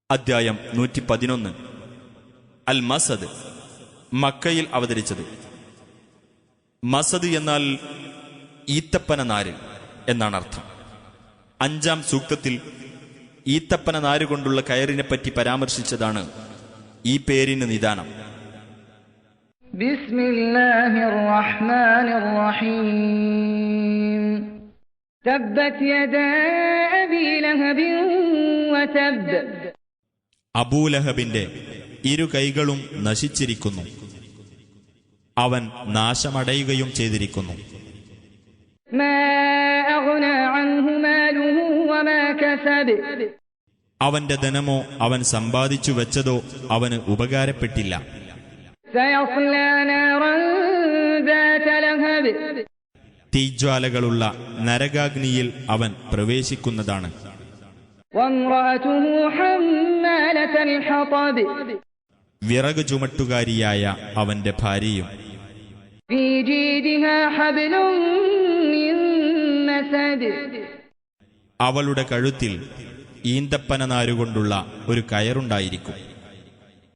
അദ്ധ്യായം 111. അൽ മസദ്, മക്കയിൽ അവതരിച്ചത്. മസദ് എന്നാൽ ഈത്തപ്പന നാര് എന്നാണ് അർത്ഥം. 5-ാം സൂക്തത്തിൽ ഈത്തപ്പന നാരുകൊണ്ടുള്ള കയറിനെപ്പറ്റി പരാമർശിച്ചതാണ് ഈ പേരിന് നിദാനം. ബിസ്മില്ലാഹിർ റഹ്മാനിർ റഹീം. തബ്ബത് യദാ അബീ ലഹബിൻ വതബ്. അബൂലഹബിന്റെ ഇരു കൈകളും നശിച്ചിരിക്കുന്നു, അവൻ നാശമടയുകയും ചെയ്തിരിക്കുന്നു. അവന്റെ ധനമോ അവൻ സമ്പാദിച്ചു വെച്ചതോ അവന് ഉപകാരപ്പെട്ടില്ല. തീജ്വാലകളുള്ള നരകാഗ്നിയിൽ അവൻ പ്രവേശിക്കുന്നതാണ്. വിറക് ചുമട്ടുകാരിയായ അവന്റെ ഭാര്യയും. അവളുടെ കഴുത്തിൽ ഈന്തപ്പന നാരുകൊണ്ടുള്ള ഒരു കയറുണ്ടായിരിക്കും.